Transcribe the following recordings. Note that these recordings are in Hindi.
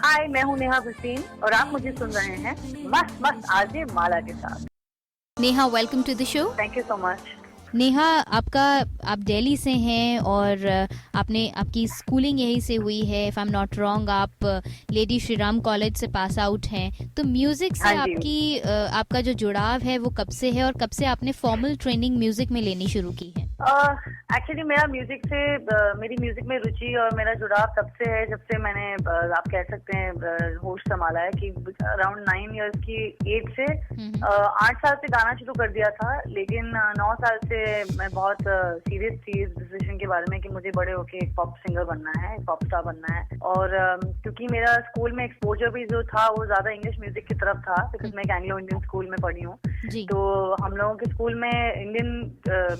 हाय, मैं हूँ नेहा भसीन और आप मुझे सुन रहे हैं मस्त मस्त आरजे माला के साथ। Neha, welcome to the show. Thank you so much. Neha, आप दिल्ली से हैं और आपने आपकी स्कूलिंग यहीं से हुई है। If I am not wrong, आप लेडी श्री राम कॉलेज से पास आउट हैं। तो म्यूजिक से हाँ जी। आपका जो जुड़ाव है वो कब से है और कब से आपने फॉर्मल ट्रेनिंग म्यूजिक में लेनी शुरू की है? एक्चुअली मेरा म्यूजिक से मेरी म्यूजिक में रुचि और मेरा जुड़ाव तब से है जब से मैंने आप कह सकते हैं होश संभाला है कि अराउंड 9 इयर्स की एज से 8 साल से गाना शुरू कर दिया था। लेकिन 9 साल से मैं बहुत सीरियस थी इस डिसीजन के बारे में कि मुझे बड़े होके एक पॉप सिंगर बनना है, एक पॉप स्टार बनना है। और क्योंकि मेरा स्कूल में एक्सपोजर भी जो था वो ज्यादा इंग्लिश म्यूजिक की तरफ था, बिकॉज मैं एक एंग्लो इंडियन स्कूल में पढ़ी हूँ। तो हम लोगों के स्कूल में इंडियन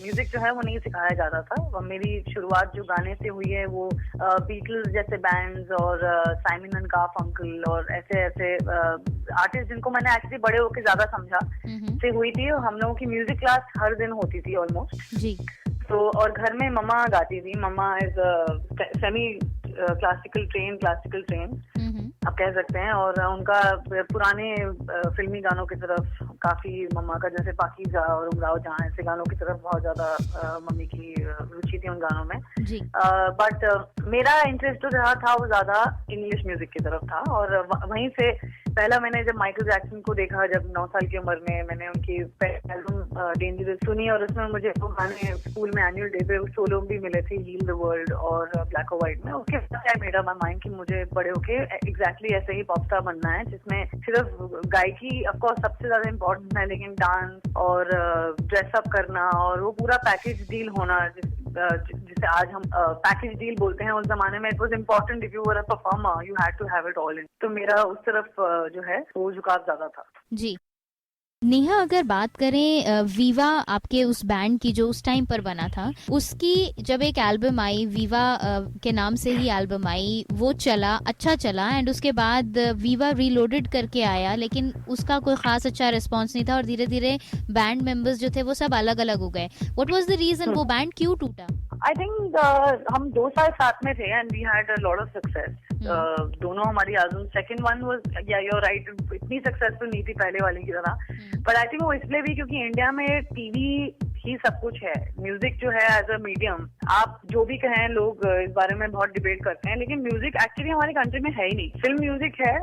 म्यूजिक जो है वो नहीं सिखाया जाता था। और मेरी शुरुआत जो गाने से हुई है वो बीटल्स जैसे बैंड्स और साइमन एंड गारफंकल और ऐसे ऐसे आर्टिस्ट जिनको मैंने एक्चुअली बड़े होके ज्यादा समझा से हुई थी। और हम लोगों की म्यूजिक क्लास हर दिन होती थी ऑलमोस्ट जी। तो और घर में मम्मा गाती थी। मम्मा इज सेमी क्लासिकल ट्रेन आप कह सकते हैं। और उनका पुराने फिल्मी गानों की तरफ काफी मम्मा का, जैसे पाकीज़ा और उमराव जहां, ऐसे गानों की तरफ बहुत ज्यादा मम्मी की रुचि थी उन गानों में जी। बट मेरा इंटरेस्ट जो रहा था वो ज्यादा इंग्लिश म्यूजिक की तरफ था। और वहीं से पहला मैंने जब माइकल जैक्सन को देखा, जब 9 साल की उम्र में मैंने उनकी एल्बम डेंजरस सुनी और उसमें मुझे वो गाने स्कूल में एनुअल डे पे सोलो भी मिले थे, हील द वर्ल्ड और ब्लैक और व्हाइट में। उसके बाद मेरा माइंड कि मुझे बड़े होके एग्जैक्टली ऐसे ही पॉप स्टार बनना है, जिसमें सिर्फ गायकी ऑफ कोर्स सबसे ज्यादा इम्पोर्टेंट है, लेकिन डांस और ड्रेसअप करना और वो पूरा पैकेज डील होना, जिसे आज हम पैकेज डील बोलते हैं, उस जमाने में it was important. If you were a performer you had to have it all in. तो मेरा उस तरफ जो है वो झुकाव ज्यादा था जी। नेहा, अगर बात करें वीवा आपके उस बैंड की जो उस टाइम पर बना था, उसकी जब एक एल्बम आई, वीवा के नाम से ही एल्बम आई, वो चला, अच्छा चला, एंड उसके बाद वीवा रीलोडेड करके आया, लेकिन उसका कोई खास अच्छा रिस्पांस नहीं था और धीरे धीरे बैंड मेंबर्स जो थे वो सब अलग अलग हो गए। What was the reason? वो बैंड क्यों टूटा? आई थिंक हम 2 साल साथ में थे and we had a lot of success. दोनों हमारी album, second one was, yeah you are right, इतनी सक्सेसफुल नहीं थी पहले वाली की तरह। बट आई थिंक वो इसलिए भी क्योंकि इंडिया में टीवी ही सब कुछ है। म्यूजिक जो है एज अ मीडियम, आप जो भी कहें, लोग इस बारे में बहुत डिबेट करते हैं, लेकिन म्यूजिक एक्चुअली हमारे कंट्री में है ही नहीं। फिल्म म्यूजिक है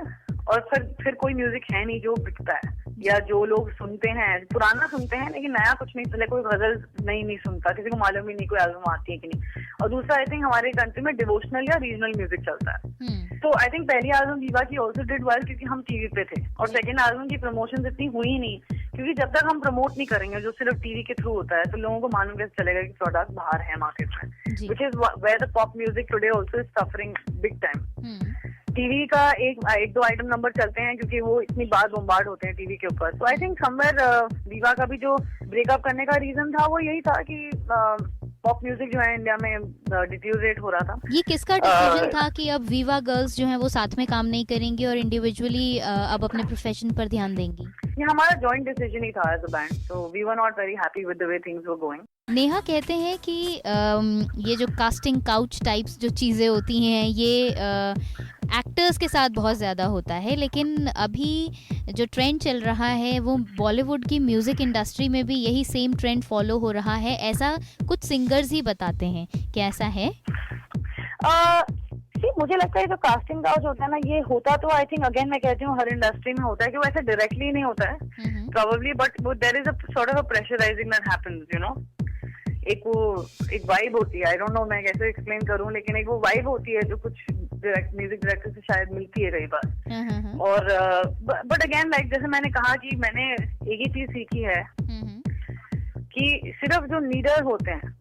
और फिर कोई म्यूजिक है नहीं जो बिकता है या जो लोग सुनते हैं। पुराना सुनते हैं लेकिन नया कुछ नहीं, पहले कोई गजल नहीं सुनता, किसी को मालूम ही नहीं कोई एल्बम आती है कि नहीं। और दूसरा, आई थिंक हमारे कंट्री में डिवोशनल या रीजनल म्यूजिक चलता है। तो आई थिंक पहली एल्बम वीवा की ऑल्सो डिड वेल क्योंकि हम टीवी पे थे, और सेकंड एल्बम की प्रमोशन इतनी हुई नहीं, क्योंकि जब तक हम प्रमोट नहीं करेंगे जो सिर्फ टीवी के थ्रू होता है, तो लोगों को मालूम कैसे चलेगा कि प्रोडक्ट बाहर है मार्केट में, which is where the pop music today also is suffering big time. TV का एक दो आइटम नंबर चलते हैं क्योंकि वो इतनी बार बम्बार्ड होते हैं टीवी के ऊपर। तो आई थिंक समवेयर वीवा का भी जो ब्रेकअप करने का रीजन था वो यही था कि पॉप म्यूजिक जो है इंडिया में डिटीरियोरेट हो रहा था। ये किसका डिसीजन था कि अब वीवा गर्ल्स जो हैं वो साथ में काम नहीं करेंगी और इंडिविजुअली अब अपने प्रोफेशन पर ध्यान देंगी? ये हमारा जॉइंट डिसीजन ही था as a band, so we were not very happy with the way things were going. Neha कहते हैं कि ये जो कास्टिंग काउच टाइप्स जो चीज़ें होती हैं ये एक्टर्स के साथ बहुत ज़्यादा होता है, लेकिन अभी जो ट्रेंड चल रहा है वो बॉलीवुड की म्यूज़िक इंडस्ट्री में भी यही सेम ट्रेंड फॉलो हो रहा है, ऐसा कुछ सिंगर्स ही बताते हैं। क्या ऐसा है? मुझे लगता है जो कास्टिंग काउच होता है ना, ये होता तो आई थिंक, अगेन मैं कहती हूँ, हर इंडस्ट्री में होता है कि वो ऐसे डायरेक्टली नहीं होता है probably, but there is a sort of a pressurising that happens, you know. एक वाइब होती है, आई डोंट नो मैं कैसे एक्सप्लेन करूं, लेकिन एक वो वाइब होती है जो कुछ म्यूजिक डायरेक्टर से शायद मिलती है कई बार। और बट अगेन लाइक जैसे मैंने कहा कि मैंने एक ही चीज सीखी है कि सिर्फ जो लीडर होते हैं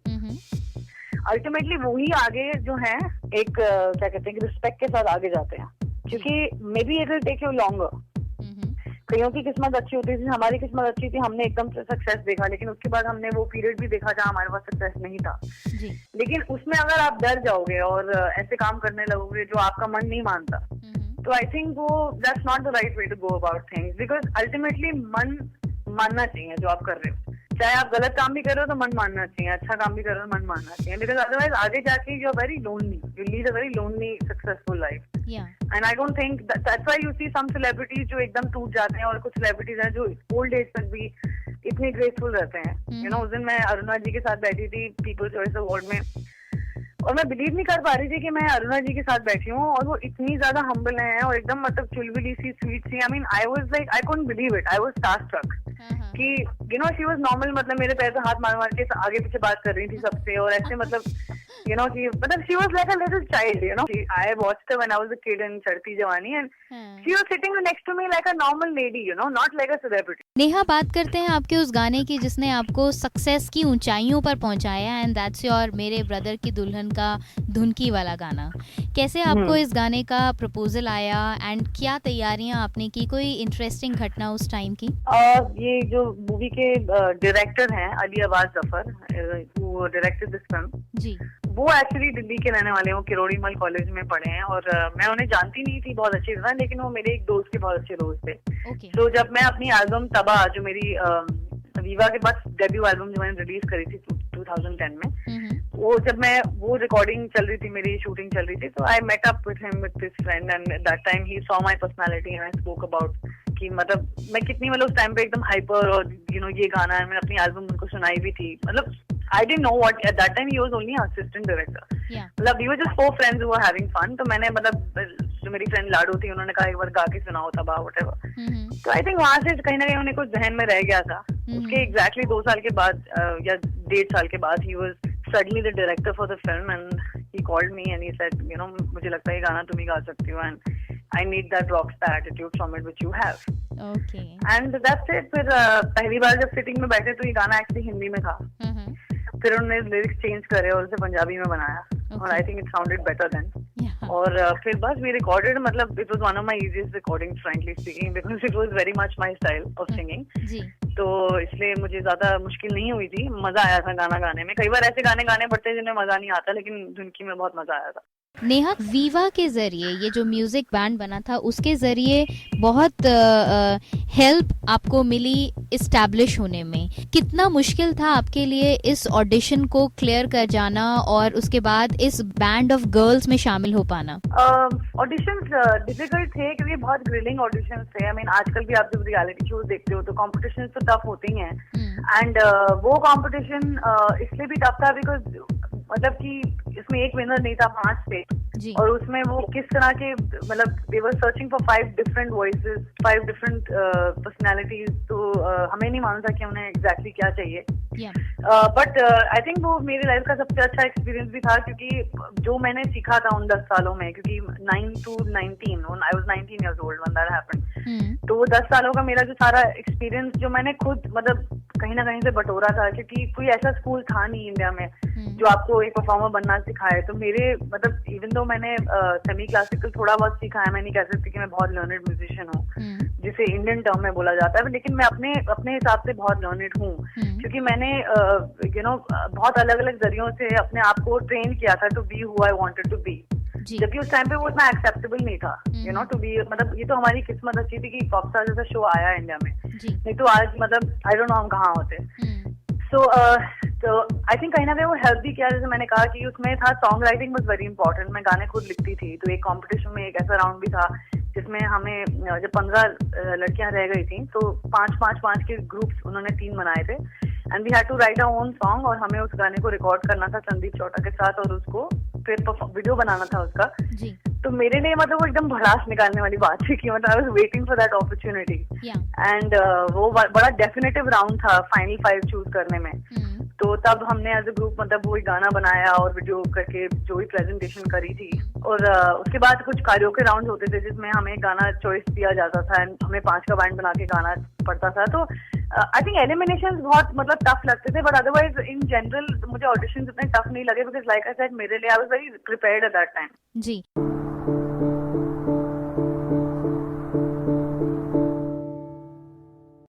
अल्टीमेटली वही आगे जो है एक क्या कहते हैं कि रिस्पेक्ट के साथ आगे जाते हैं, क्योंकि maybe it will take you longer. कईयों की किस्मत अच्छी होती थी, हमारी किस्मत अच्छी थी, हमने एकदम से सक्सेस देखा, लेकिन उसके बाद हमने वो पीरियड भी देखा जहाँ हमारे पास सक्सेस नहीं था जी। लेकिन उसमें अगर आप डर जाओगे और ऐसे काम करने लगोगे जो आपका मन नहीं मानता, तो आई थिंक वो that's not the right way to go about things, because ultimately मन मानना चाहिए जो आप कर रहे हो। चाहे आप गलत काम भी कर रहे हो तो मन मानना चाहिए, अच्छा काम भी कर रहे हो मन मानना चाहिए, बिकॉज अदरवाइज आगे जाके you are very lonely, you lead a very lonely successful life. And I don't think that's why you see some celebrities जो एकदम टूट जाते हैं, और कुछ सेलिब्रिटीज हैं जो ओल्ड एज तक भी इतने ग्रेसफुल रहते हैं। यू नो, उस दिन मैं अरुणा जी के साथ बैठी थी पीपल्स चॉइस अवार्ड में, और मैं बिलीव नहीं कर पा रही थी कि मैं अरुणा जी के साथ बैठी हूँ, और वो इतनी ज्यादा हम्बल हैं और एकदम मतलब चुलबुली सी, स्वीट सी। I mean I was like, I couldn't believe it, I was starstruck कि you know she was normal, मतलब मेरे पैर पे हाथ मार मार के आगे पीछे बात कर रही थी सबसे, और ऐसे मतलब यू नो कि मतलब she was like a little child, you know. I watched her when I was a kid in चढ़ती जवानी, and she was sitting next to me like a normal lady, you know, not like a celebrity. Neha, बात करते हैं आपके उस गाने की जिसने आपको सक्सेस की ऊंचाइयों पर पहुंचाया, एंड दैट्स योर मेरे ब्रदर की दुल्हन का धुनकी वाला गाना। कैसे आपको इस गाने का प्रपोजल आया, एंड क्या तैयारियां आपने की, कोई इंटरेस्टिंग घटना उस टाइम की? ये जो मूवी के डायरेक्टर हैं अली अब्बास जफर, वो डायरेक्टेड दिस फिल्म जी, वो एक्चुअली दिल्ली के रहने वाले हैं, वो किरोड़ी मल कॉलेज में पढ़े हैं, और मैं उन्हें जानती नहीं थी बहुत अच्छी तरह, लेकिन वो मेरे एक दोस्त के बहुत अच्छे दोस्त थे। तो जब मैं अपनी एल्बम तबाह, जो मेरी वीवा के बाद डेब्यू एल्बम जो मैंने रिलीज करी थी 2010 में, वो जब मैं वो रिकॉर्डिंग चल रही थी, मेरी शूटिंग चल रही थी, तो I met up with him with this friend, and that time ही saw my personality and I spoke about कि मतलब मैं कितनी, मतलब उस टाइम पे एकदम हाइपर, और यू नो ये गाना है, मैंने अपनी एल्बम उनको सुनाई भी थी, मतलब I didn't know what at that time he was only an assistant director. मतलब we were just four friends who were having fun. तो मैंने मतलब जो मेरी फ्रेंड लाडू थी, उन्होंने कहा एक बार गा के सुनाओ तबाह whatever. तो I think वहाँ से कहीं ना कहीं उन्हें कुछ जहन में रह गया था। उसके exactly 2 साल के बाद या 1.5 साल के बाद he was suddenly the director for the film, and he called me and he said, you know, मुझे लगता है ये गाना तुम ही गा सकती हो, and I need that rockstar attitude from it which you have. Okay. And that's it. फिर पहली बार जब सिटिंग में बैठे तो ये गाना एक्चुअली हिंदी में था, फिर उन्होंने लिरिक्स चेंज करे और उसे पंजाबी में बनाया, और I think it sounded better than. और फिर बस वी रिकॉर्डेड, मतलब it was one of my easiest recording frankly speaking, because it was very much my style of singing, तो इसलिए मुझे ज्यादा मुश्किल नहीं हुई थी, मजा आया था गाना गाने में। कई बार ऐसे गाने गाने पड़ते हैं जिनमें मजा नहीं आता, लेकिन धुनकी में बहुत मजा आया था। नेहा, वीवा के जरिए ये जो म्यूजिक बैंड बना था, उसके जरिए बहुत हेल्प आपको मिली इस्टेब्लिश होने में। कितना मुश्किल था आपके लिए इस ऑडिशन को क्लियर कर जाना और उसके बाद इस बैंड ऑफ गर्ल्स में शामिल हो पाना? ऑडिशंस डिफिकल्ट थे क्योंकि बहुत ग्रिलिंग ऑडिशंस थे। आई मीन आजकल भी आप जब रियलिटी शोज देखते हो तो कॉम्पिटिशन तो टफ होते ही हैं, एंड वो कॉम्पिटिशन इसलिए भी टफ था बिकॉज मतलब कि इसमें एक विनर नहीं था, 5 थे, और उसमें वो किस तरह के, मतलब they were searching for 5 different voices, 5 different personalities, तो हमें नहीं मालूम था कि उन्हें एग्जैक्टली क्या चाहिए। बट आई थिंक वो मेरी लाइफ का सबसे अच्छा एक्सपीरियंस भी था, क्योंकि जो मैंने सीखा था उन 10 सालों में, क्योंकि 9 to 19 I was 19 years old when that happened, तो वो 10 सालों का मेरा जो सारा एक्सपीरियंस जो मैंने खुद मतलब कहीं ना कहीं से बटोरा था, क्योंकि कोई ऐसा स्कूल था नहीं इंडिया में जो आपको एक परफॉर्मर बनना सिखाए। तो मेरे मतलब इवन दो मैंने सेमी क्लासिकल थोड़ा बहुत सीखा है, मैं नहीं कह सकती कि मैं बहुत लर्नेड म्यूजिशियन हूँ जिसे इंडियन टर्म में बोला जाता है, लेकिन मैं अपने हिसाब से बहुत लर्नेड हूँ, क्योंकि मैंने यू नो बहुत अलग अलग जरियों से अपने आप को ट्रेन किया था to be who I wanted to be, जबकि उस टाइम पे वो इतना एक्सेप्टेबल नहीं था, यू नो, टू बी, मतलब ये तो हमारी किस्मत अच्छी थी कि पॉप स्टार जैसा शो आया इंडिया में, नहीं तो आज मतलब आई डोंट नो हम कहाँ होते। तो आई थिंक कहीं ना कहीं वो हेल्प भी किया, जैसे मैंने कहा कि उसमें था song writing was very important, मैं गाने खुद लिखती थी, तो एक कॉम्पिटिशन में एक ऐसा राउंड भी था जिसमें हमें जब 15 लड़कियां रह गई थी तो 5 के ग्रुप्स उन्होंने 3 बनाए थे, and we had to write our own song, और हमें उस गाने को रिकॉर्ड करना था संदीप चौटा के साथ, और उसको फिर वीडियो बनाना था उसका जी। तो मेरे लिए मतलब वो एकदम भड़ास निकालने वाली बात थी कि मतलब I was waiting for that opportunity, and वो बड़ा डेफिनेटिव राउंड था फाइनल 5 चूज करने में। तो तब हमने एज अ ग्रुप मतलब वो एक गाना बनाया और वीडियो करके जो भी प्रेजेंटेशन करी थी, और उसके बाद कुछ कारियोके राउंड होते थे जिसमें हमें गाना चॉइस दिया जाता था, एंड हमें 5 का बैंड बना के गाना पड़ता था। तो आई थिंक एलिमिनेशंस बहुत मतलब टफ लगते थे, बट अदरवाइज इन जनरल मुझे ऑडिशंस इतने टफ नहीं लगे, बिकॉज लाइक आई सेड मेरे लिए I was very prepared at that time ji.